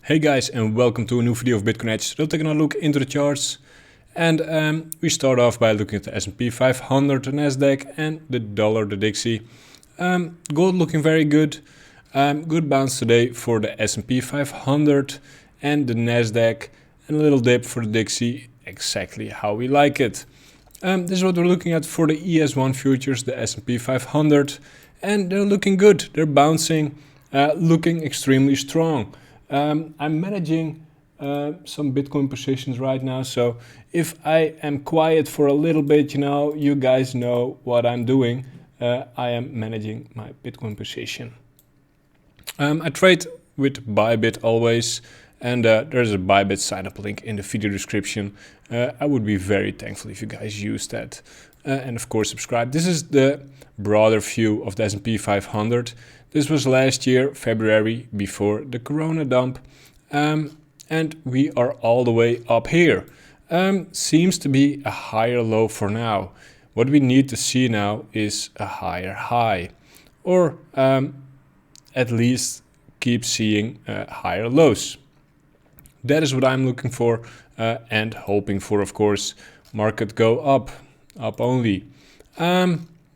Hey guys, and welcome to a new video of Exhcnage. We'll take another look into the charts, and we start off by looking at the S&P 500, the Nasdaq, and the dollar, the Dixie. Gold looking very good. Good bounce today for the S&P 500 and the Nasdaq, and a little dip for the Dixie, exactly how we like it. This is what we're looking at for the ES1 futures, the S&P 500, and they're looking good. They're bouncing, looking extremely strong. I'm managing some Bitcoin positions right now, so if I am quiet for a little bit, you guys know what I'm doing. I am managing my Bitcoin position. I trade with Bybit always, and there's a Bybit sign up link in the video description. I would be very thankful if you guys use that. And of course subscribe. This is the broader view of the S&P 500. This was last year, February, before the Corona dump. And we are all the way up here. Seems to be a higher low for now. What we need to see now is a higher high. Or at least keep seeing higher lows. That is what I'm looking for and hoping for, of course. Market go up only.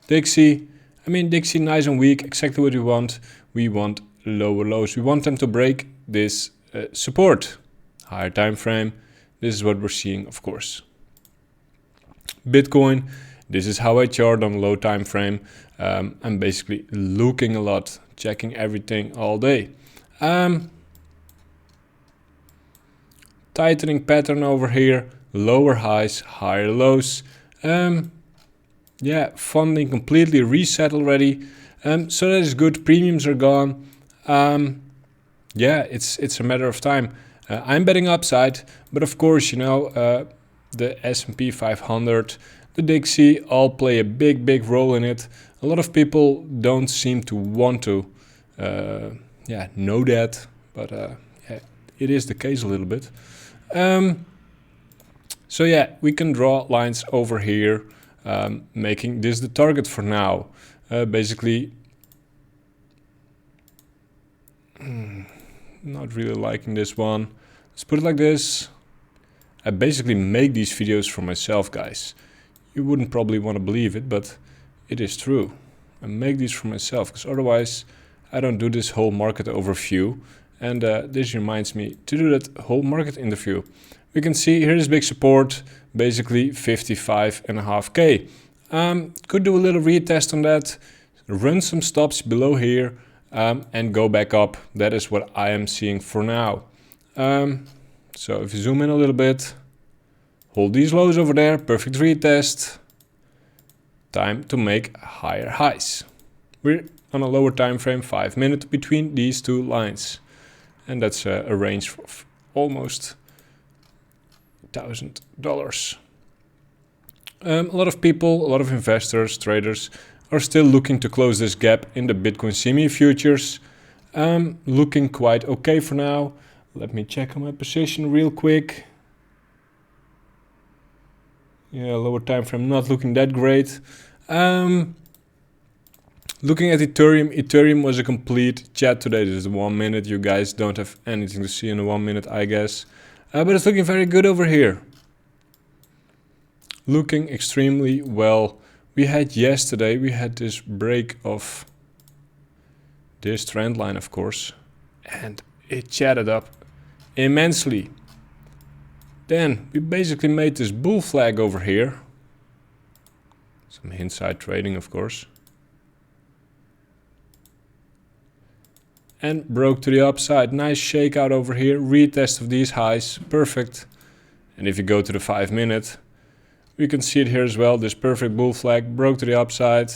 Dixie, Dixie nice and weak, exactly what we want. We want lower lows. We want them to break this support. Higher time frame. This is what we're seeing, of course. Bitcoin, this is how I chart on low time frame. I'm basically looking a lot, checking everything all day. Tightening pattern over here, lower highs, higher lows. Yeah, funding completely reset already. So that is good. Premiums are gone. Yeah, it's a matter of time. I'm betting upside, but of course, the S&P 500, the Dixie, all play a big role in it. A lot of people don't seem to want to know that, but yeah, it is the case a little bit. So yeah, we can draw lines over here, making this the target for now. Basically, not really liking this one. Let's put it like this. I basically make these videos for myself, guys. You wouldn't probably want to believe it, but it is true. I make these for myself, because otherwise I don't do this whole market overview. And this reminds me to do that whole market interview. We can see here is big support, basically 55.5k. Could do a little retest on that, run some stops below here, and go back up. That is what I am seeing for now. So if you zoom in a little bit, hold these lows over there, perfect retest. Time to make higher highs. We're on a lower time frame, 5 minutes between these two lines. And that's a range of almost $1,000. A lot of people, a lot of investors, traders are still looking to close this gap in the Bitcoin semi futures. Looking quite okay for now. Let me check on my position real quick. Yeah, lower time frame not looking that great. Looking at Ethereum, Ethereum was a complete chat today. This is 1 minute. You guys don't have anything to see in the 1 minute, I guess. But it's looking very good over here. Looking extremely well. We had this break of this trend line, of course. And it chatted up immensely. Then we basically made this bull flag over here. Some inside trading, of course. And broke to the upside. Nice shakeout over here. Retest of these highs. Perfect. And if you go to the 5 minute, we can see it here as well. This perfect bull flag broke to the upside.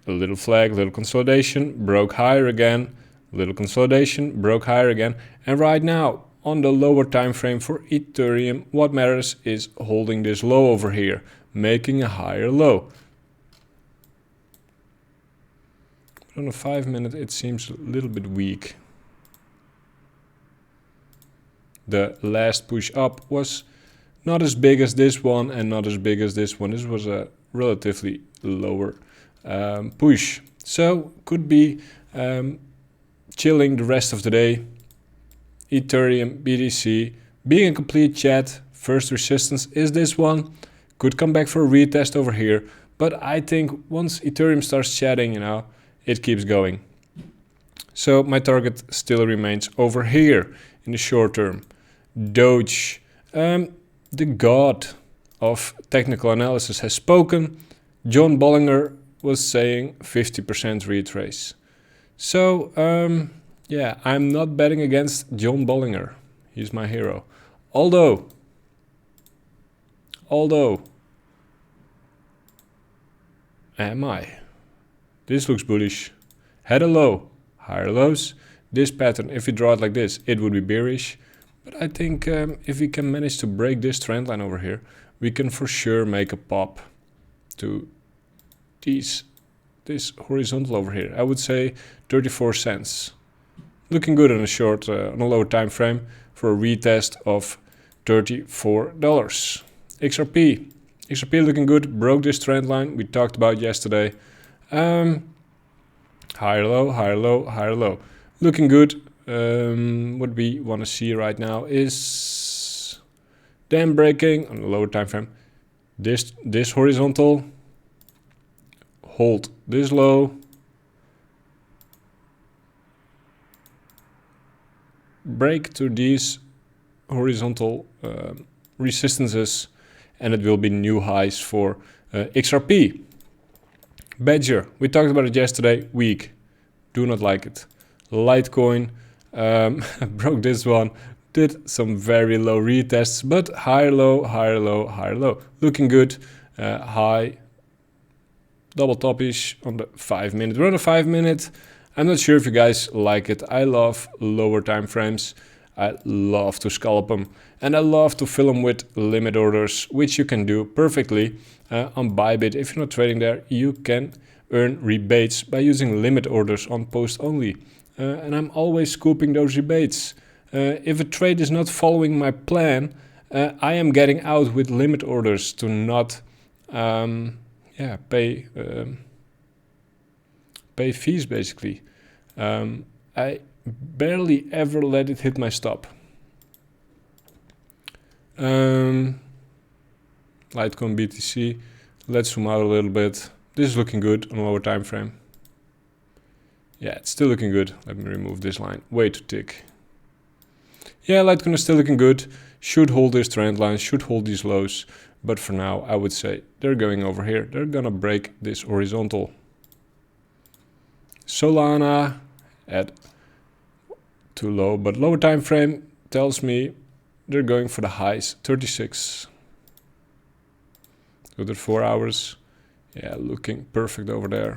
A little flag, little consolidation. Broke higher again. Little consolidation. Broke higher again. And right now, on the lower time frame for Ethereum, what matters is holding this low over here. Making a higher low. On a 5 minute, it seems a little bit weak. The last push up was not as big as this one and not as big as this one. This was a relatively lower push. So could be chilling the rest of the day. Ethereum, BTC, being a complete chat. First resistance is this one. Could come back for a retest over here. But I think once Ethereum starts chatting, you know, it keeps going. So my target still remains over here in the short term. Doge, the god of technical analysis, has spoken. John Bollinger was saying 50% retrace. So, yeah, I'm not betting against John Bollinger. He's my hero. Although, am I? This looks bullish. Had a low, higher lows. This pattern, if we draw it like this, it would be bearish. But I think if we can manage to break this trend line over here, we can for sure make a pop to this horizontal over here. I would say 34 cents. Looking good on a short, on a lower time frame for a retest of $34. XRP looking good, broke this trend line we talked about yesterday. Higher low, higher low, higher low. Looking good. What we want to see right now is them breaking on a lower time frame. This horizontal, hold this low, break to these horizontal resistances, and it will be new highs for XRP. Badger, we talked about it yesterday, weak, do not like it. Litecoin, broke this one, did some very low retests, but higher low, higher low, higher low. Looking good, high, double topish on the 5 minute. We're on the 5 minute. I'm not sure if you guys like it. I love lower time frames. I love to scalp them, and I love to fill them with limit orders, which you can do perfectly on Bybit. If you're not trading there, you can earn rebates by using limit orders on post only. And I'm always scooping those rebates. If a trade is not following my plan, I am getting out with limit orders to not pay fees basically. I barely ever let it hit my stop. Litecoin BTC, let's zoom out a little bit. This is looking good on a lower time frame. Yeah, it's still looking good. Let me remove this line. Way too thick. Yeah, Litecoin is still looking good. Should hold this trend line, should hold these lows. But for now, I would say they're going over here. They're gonna break this horizontal. Solana at too low, but lower time frame tells me they're going for the highs, 36. Look at 4 hours. Yeah, looking perfect over there.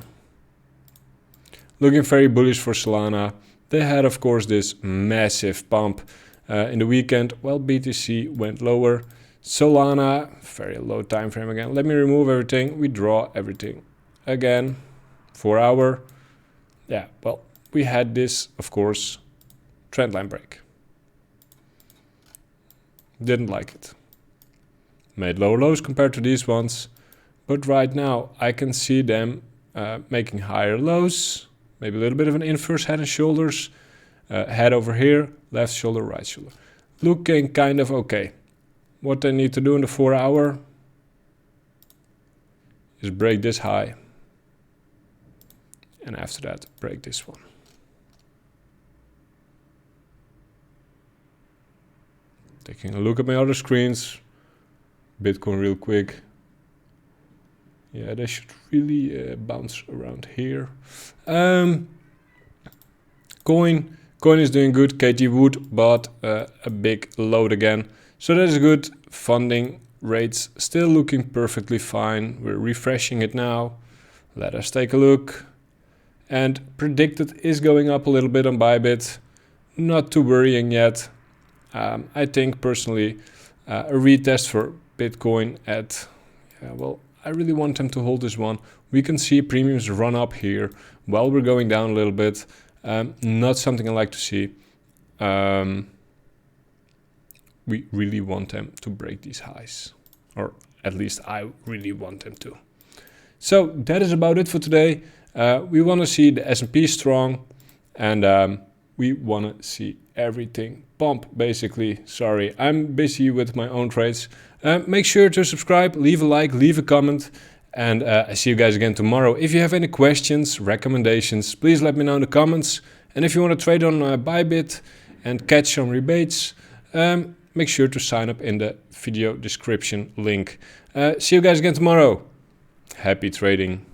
Looking very bullish for Solana. They had, of course, this massive pump in the weekend, while BTC went lower. Solana, very low time frame again. Let me remove everything. We draw everything again. 4 hour. Yeah, well, we had this, of course, trendline break. Didn't like it. Made lower lows compared to these ones. But right now, I can see them making higher lows. Maybe a little bit of an inverse head and shoulders. Head over here, left shoulder, right shoulder. Looking kind of okay. What they need to do in the 4 hour is break this high. And after that, break this one. Taking a look at my other screens. Bitcoin real quick. Yeah, they should really bounce around here. Coin is doing good. KT Wood bought a big load again. So that is good. Funding rates still looking perfectly fine. We're refreshing it now. Let us take a look. And predicted is going up a little bit on Bybit. Not too worrying yet. I think personally a retest for Bitcoin at, well, I really want them to hold this one. We can see premiums run up here while we're going down a little bit. Not something I like to see. We really want them to break these highs, or at least I really want them to. So that is about it for today. We want to see the S&P strong, and we want to see everything pump basically. Sorry, I'm busy with my own trades. Make sure to subscribe, leave a like, leave a comment, and I see you guys again tomorrow. If you have any questions, recommendations, please let me know in the comments. And if you want to trade on Bybit and catch some rebates, make sure to sign up in the video description link. See you guys again tomorrow. Happy trading.